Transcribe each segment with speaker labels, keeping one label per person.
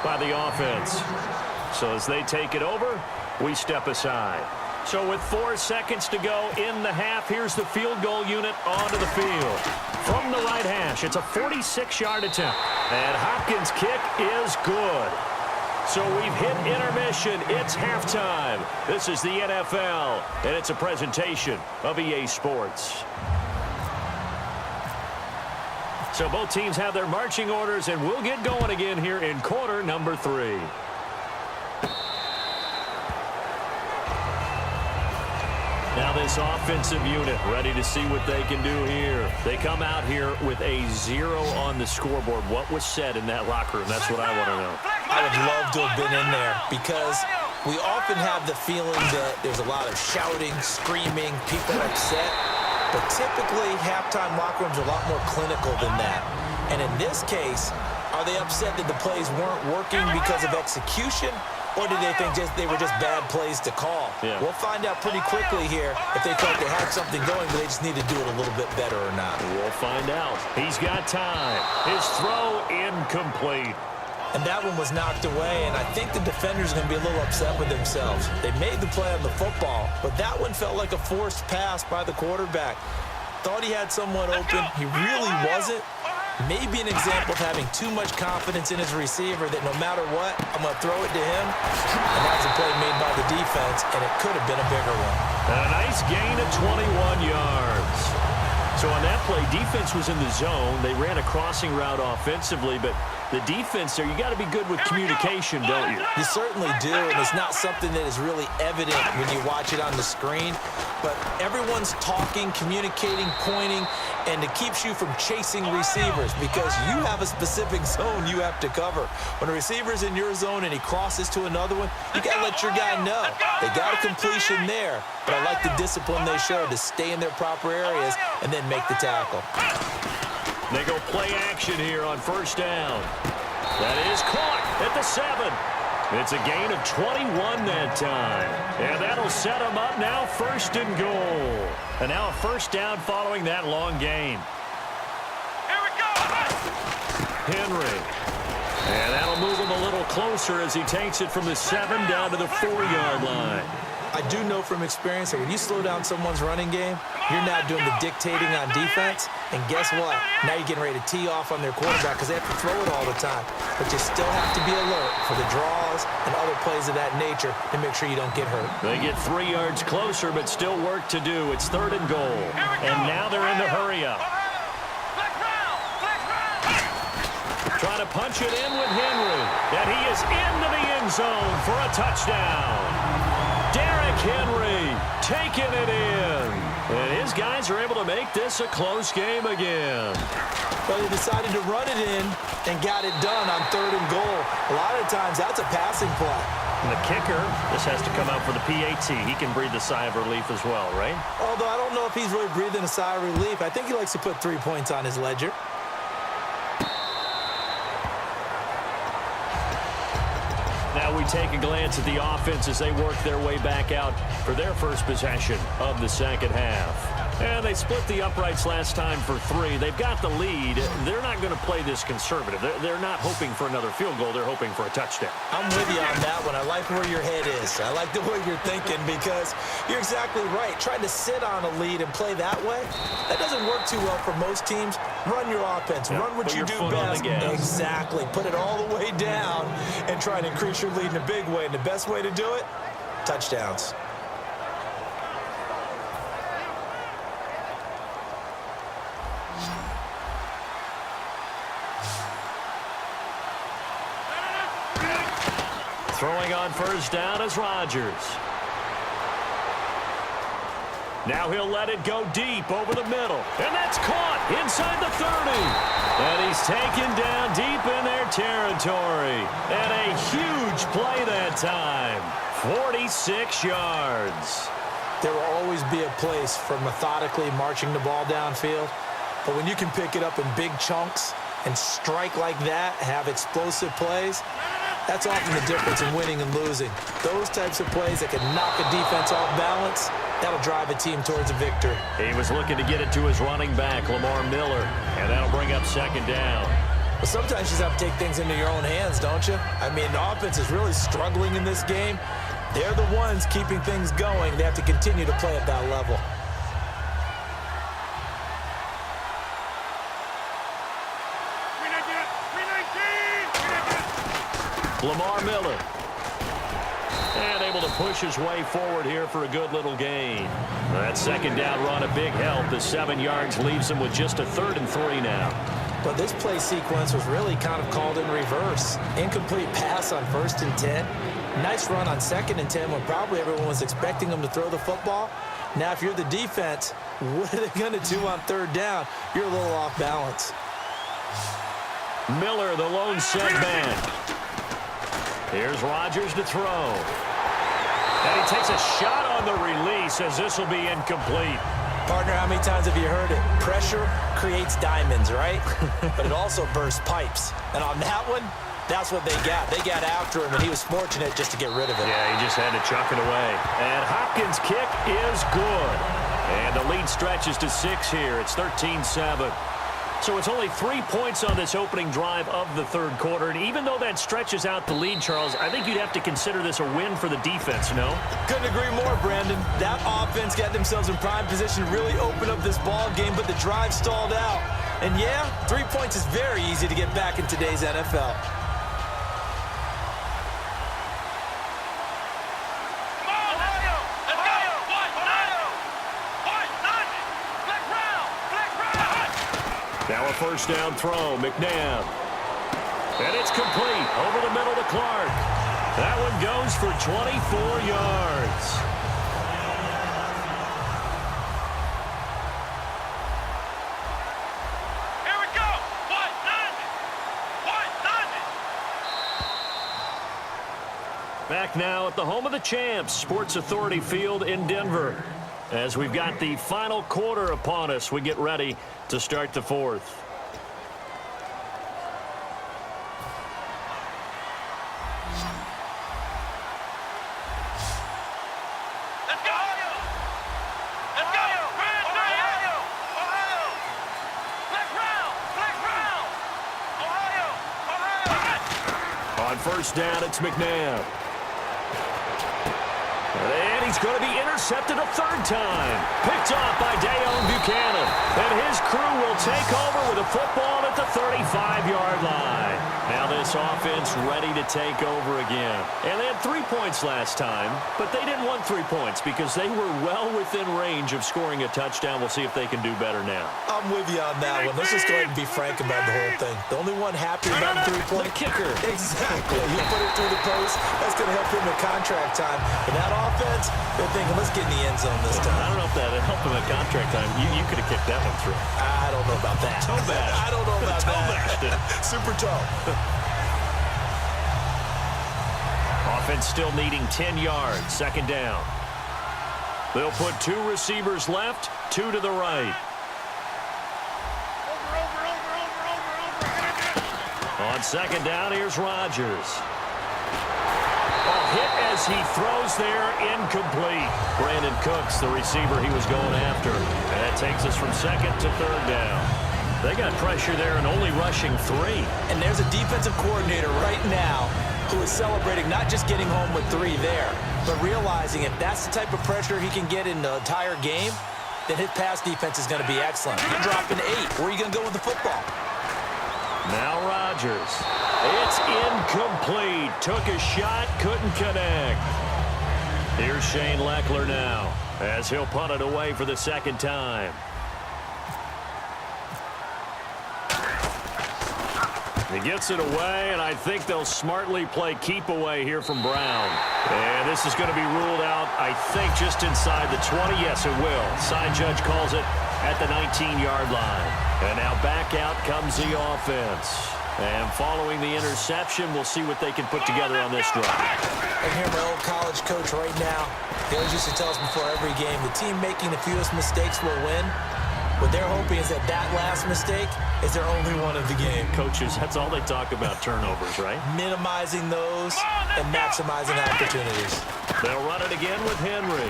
Speaker 1: by the offense. So as they take it over, we step aside. So with 4 seconds to go in the half, here's the field goal unit onto the field. From the right hash, it's a 46-yard attempt. And Hopkins' kick is good. So we've hit intermission. It's halftime. This is the NFL, and it's a presentation of EA Sports. So both teams have their marching orders, and we'll get going again here in quarter number 3. Now this offensive unit ready to see what they can do here. They come out here with a 0 on the scoreboard. What was said in that locker room? That's what I want to know.
Speaker 2: I would love to have been in there because we often have the feeling that there's a lot of shouting, screaming, people upset. But typically, halftime locker rooms are a lot more clinical than that. And in this case, are they upset that the plays weren't working because of execution? Or did they think they were just bad plays to call?
Speaker 1: Yeah.
Speaker 2: We'll find out pretty quickly here if they thought they had something going, but they just need to do it a little bit better or not.
Speaker 1: We'll find out. He's got time. His throw incomplete.
Speaker 2: And that one was knocked away, and I think the defenders are going to be a little upset with themselves. They made the play on the football, but that one felt like a forced pass by the quarterback. Thought he had someone open. He really wasn't. Maybe an example of having too much confidence in his receiver that no matter what, I'm going to throw it to him. And that was a play made by the defense, and it could have been a bigger one.
Speaker 1: A nice gain of 21 yards. So on that play, defense was in the zone. They ran a crossing route offensively, but the defense there, you got to be good with communication, don't you?
Speaker 2: You certainly do, and it's not something that is really evident when you watch it on the screen. But everyone's talking, communicating, pointing, and it keeps you from chasing receivers because you have a specific zone you have to cover. When a receiver's in your zone and he crosses to another one, you got to let your guy know. They got a completion there, but I like the discipline they showed to stay in their proper areas and then make the tackle.
Speaker 1: They go play action here on first down. That is caught at the 7. It's a gain of 21 that time. And that'll set them up now first and goal. And now a first down following that long gain.
Speaker 3: Here we go.
Speaker 1: Henry. And that'll move him a little closer as he takes it from the 7 down to the 4-yard line.
Speaker 2: I do know from experience that when you slow down someone's running game, you're now doing the dictating on defense. And guess what? Now you're getting ready to tee off on their quarterback because they have to throw it all the time. But you still have to be alert for the draws and other plays of that nature to make sure you don't get hurt.
Speaker 1: They get 3 yards closer, but still work to do. It's 3rd and goal. And now they're in the hurry-up. Trying to punch it in with Henry. And he is into the end zone for a touchdown. Derrick Henry taking it in. And his guys are able to make this a close game again.
Speaker 2: Well, they decided to run it in and got it done on 3rd and goal. A lot of times, that's a passing play.
Speaker 1: And the kicker, this has to come out for the PAT. He can breathe a sigh of relief as well, right?
Speaker 2: Although I don't know if he's really breathing a sigh of relief. I think he likes to put 3 points on his ledger.
Speaker 1: Now we take a glance at the offense as they work their way back out for their first possession of the second half. And they split the uprights last time for 3. They've got the lead. They're not going to play this conservative. They're not hoping for another field goal. They're hoping for a touchdown.
Speaker 2: I'm with you on that one. I like where your head is. I like the way you're thinking because you're exactly right. Trying to sit on a lead and play that way, that doesn't work too well for most teams. Run your offense.
Speaker 1: Yep.
Speaker 2: Run what you do best. Exactly. Put it all the way down and try to increase your lead in a big way. And the best way to do it, touchdowns.
Speaker 1: Throwing on first down is Rodgers. Now he'll let it go deep over the middle. And that's caught inside the 30. And he's taken down deep in their territory. And a huge play that time. 46 yards.
Speaker 2: There will always be a place for methodically marching the ball downfield. But when you can pick it up in big chunks and strike like that, have explosive plays, that's often the difference in winning and losing. Those types of plays that can knock a defense off balance, that'll drive a team towards a victory.
Speaker 1: He was looking to get it to his running back, Lamar Miller, and that'll bring up second down.
Speaker 2: But sometimes you just have to take things into your own hands, don't you? I mean, the offense is really struggling in this game. They're the ones keeping things going. They have to continue to play at that level.
Speaker 1: Lamar Miller. And able to push his way forward here for a good little gain. That second down run a big help. The 7 yards leaves him with just a 3rd and 3 now.
Speaker 2: But this play sequence was really kind of called in reverse. Incomplete pass on 1st and 10. Nice run on 2nd and 10 when probably everyone was expecting him to throw the football. Now, if you're the defense, what are they going to do on 3rd down? You're a little off balance.
Speaker 1: Miller, the lone set man. Here's Rodgers to throw. And he takes a shot on the release as this will be incomplete.
Speaker 2: Partner, how many times have you heard it? Pressure creates diamonds, right? But it also bursts pipes. And on that one, that's what they got. They got after him, and he was fortunate just to get rid of it.
Speaker 1: Yeah, he just had to chuck it away. And Hopkins' kick is good. And the lead stretches to 6 here. It's 13-7. So it's only 3 points on this opening drive of the 3rd quarter. And even though that stretches out the lead, Charles, I think you'd have to consider this a win for the defense, no?
Speaker 2: Couldn't agree more, Brandon. That offense got themselves in prime position to really open up this ball game, but the drive stalled out. And yeah, 3 points is very easy to get back in today's NFL.
Speaker 1: Now a 1st down throw, McNabb. And it's complete over the middle to Clark. That one goes for 24 yards.
Speaker 3: Here we go.
Speaker 1: Back now at the home of the champs, Sports Authority Field in Denver. As we've got the final quarter upon us, we get ready to start the 4th.
Speaker 3: Let's go. Let's go. Ohio. Flex round. Ohio.
Speaker 1: On 1st down, it's McNabb. And he's going to be intercepted a 3rd time. Picked off by Dayon Buchanan. And his crew will take over with a football at the 35-yard line. Now this offense ready to take over again. And they had 3 points last time, but they didn't want 3 points because they were well within range of scoring a touchdown. We'll see if they can do better now.
Speaker 2: I'm with you on that one. Let's just go ahead and be frank about the whole thing. The only one happy about the 3-point
Speaker 1: kicker.
Speaker 2: Exactly. He put it through the post. That's going to help him in contract time. But that offense, they're thinking, let's get in the end zone this time.
Speaker 1: I don't know if that helped him at contract time. You could have kicked that one through.
Speaker 2: I don't know about that.
Speaker 1: Toe bash.
Speaker 2: I don't know about
Speaker 1: that.
Speaker 2: Super toe.
Speaker 1: Offense still needing 10 yards. 2nd down. They'll put 2 receivers left, 2 to the right. On 2nd down, here's Rodgers. A hit as he throws there, incomplete. Brandon Cooks, the receiver he was going after. And that takes us from 2nd to 3rd down. They got pressure there and only rushing 3.
Speaker 2: And there's a defensive coordinator right now who is celebrating not just getting home with 3 there, but realizing if that's the type of pressure he can get in the entire game, then his pass defense is going to be excellent. You're dropping 8. Where are you going to go with the football?
Speaker 1: Now Rodgers. It's incomplete. Took a shot, couldn't connect. Here's Shane Leckler now as he'll punt it away for the 2nd time. He gets it away, and I think they'll smartly play keep away here from Brown. And this is going to be ruled out, I think, just inside the 20. Yes, it will. Side judge calls it at the 19-yard line. And now back out comes the offense. And following the interception, we'll see what they can put together on this drive.
Speaker 2: I hear my old college coach right now. He always used to tell us before every game, the team making the fewest mistakes will win. What they're hoping is that last mistake is their only one of the game.
Speaker 1: Coaches, that's all they talk about, turnovers, right?
Speaker 2: Minimizing those and maximizing opportunities.
Speaker 1: They'll run it again with Henry.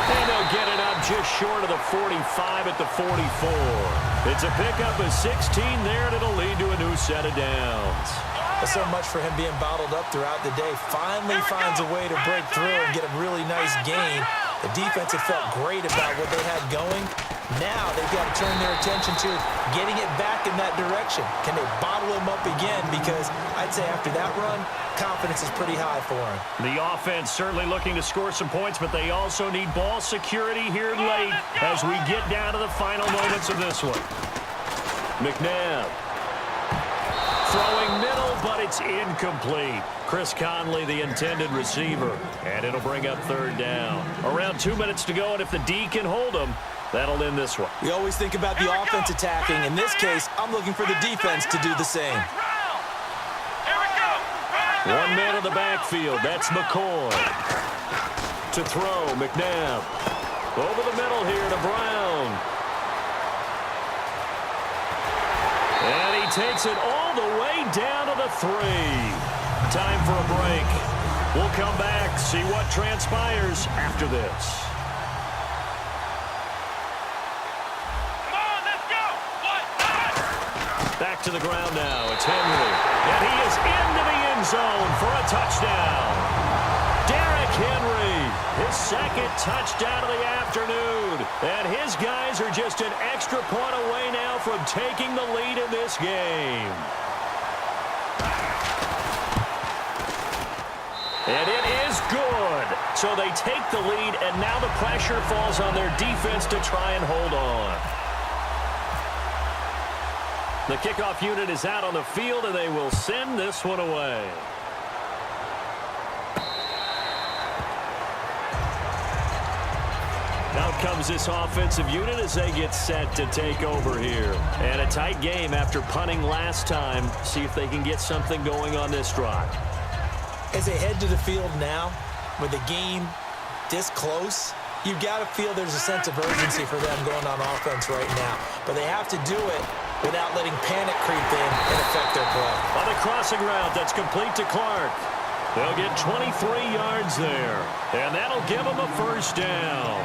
Speaker 1: And they'll get it up just short of the 45 at the 44. It's a pickup of 16 there, and it'll lead to a new set of downs.
Speaker 2: That's so much for him being bottled up throughout the day. Finally finds a way to break through and get a really nice gain. The defense had felt great about what they had going. Now they've got to turn their attention to getting it back in that direction. Can they bottle him up again? Because I'd say after that run, confidence is pretty high for him.
Speaker 1: The offense certainly looking to score some points, but they also need ball security here late as we get down to the final moments of this one. McNabb. Throwing middle, but it's incomplete. Chris Conley, the intended receiver. And it'll bring up third down. Around 2 minutes to go, and if the D can hold them, that'll end this one.
Speaker 2: We always think about the offense attacking. In this case, I'm looking for the defense to do the same.
Speaker 3: Here we go.
Speaker 1: 1 man in the backfield. That's McCoy. To throw, McNabb. Over the middle here to Brown. And he takes it all the way down to the 3. Time for a break. We'll come back, see what transpires after this.
Speaker 3: Come on, let's go.
Speaker 1: Back to the ground now. It's Henry. And he is into the end zone for a touchdown. Derrick Henry, his second touchdown of the afternoon. And his guys are just an extra point away now from taking the lead in this game. And it is good. So they take the lead, and now the pressure falls on their defense to try and hold on. The kickoff unit is out on the field, and they will send this one away. Out comes this offensive unit as they get set to take over here. And a tight game after punting last time. See if they can get something going on this drive.
Speaker 2: As they head to the field now, with the game this close, you've got to feel there's a sense of urgency for them going on offense right now. But they have to do it without letting panic creep in and affect their play.
Speaker 1: On the crossing route, that's complete to Clark. They'll get 23 yards there, and that'll give them a first down.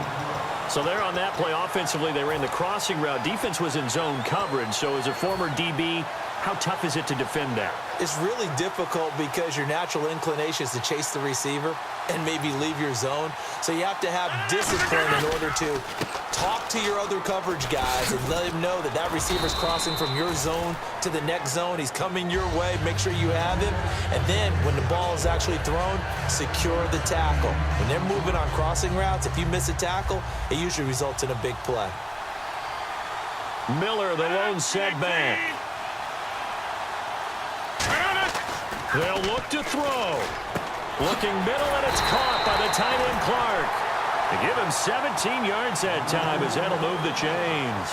Speaker 1: So there on that play, offensively, they ran the crossing route. Defense was in zone coverage, so as a former DB, how tough is it to defend that?
Speaker 2: It's really difficult because your natural inclination is to chase the receiver and maybe leave your zone. So you have to have discipline in order to talk to your other coverage guys and let them know that that receiver's crossing from your zone to the next zone. He's coming your way. Make sure you have him. And then when the ball is actually thrown, secure the tackle. When they're moving on crossing routes, if you miss a tackle, it usually results in a big play.
Speaker 1: Miller, the lone setback. They'll look to throw. Looking middle, and it's caught by the tight end Clark. They give him 17 yards that time as that'll move the chains.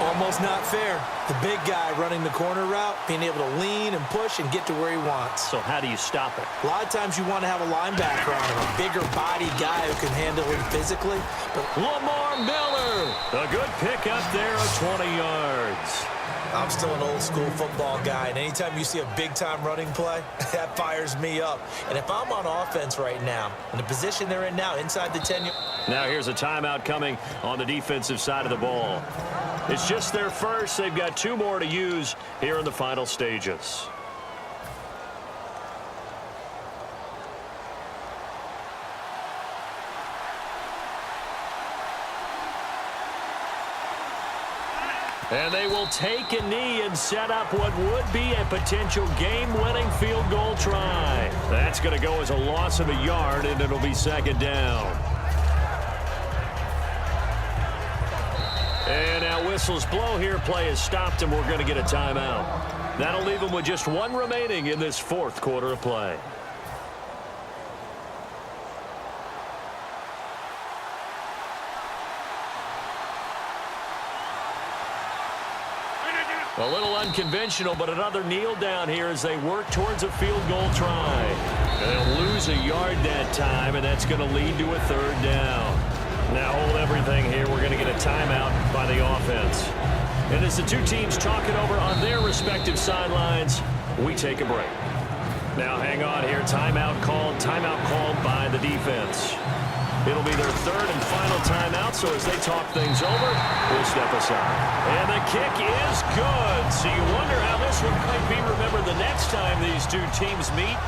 Speaker 2: Almost not fair. The big guy running the corner route, being able to lean and push and get to where he wants.
Speaker 1: So how do you stop it?
Speaker 2: A lot of times you want to have a linebacker on him, a bigger body guy who can handle him physically. But
Speaker 1: Lamar Miller, a good pick up there of 20 yards.
Speaker 2: I'm still an old-school football guy, and anytime you see a big-time running play, that fires me up. And if I'm on offense right now, in the position they're in now, inside the 10-yard...
Speaker 1: Now here's a timeout coming on the defensive side of the ball. It's just their first. They've got 2 more to use here in the final stages. And they will take a knee and set up what would be a potential game-winning field goal try. That's going to go as a loss of a yard, and it'll be second down. And now whistles blow here. Play is stopped, and we're going to get a timeout. That'll leave them with just 1 remaining in this 4th quarter of play. A little unconventional, but another kneel down here as they work towards a field goal try. And they'll lose a yard that time, and that's going to lead to a 3rd down. Now hold everything here. We're going to get a timeout by the offense. And as the 2 teams talk it over on their respective sidelines, we take a break. Now hang on here. Timeout called by the defense. It'll be their third and final timeout, so as they talk things over, we'll step aside. And the kick is good. So you wonder how this one might be remembered the next time these two teams meet.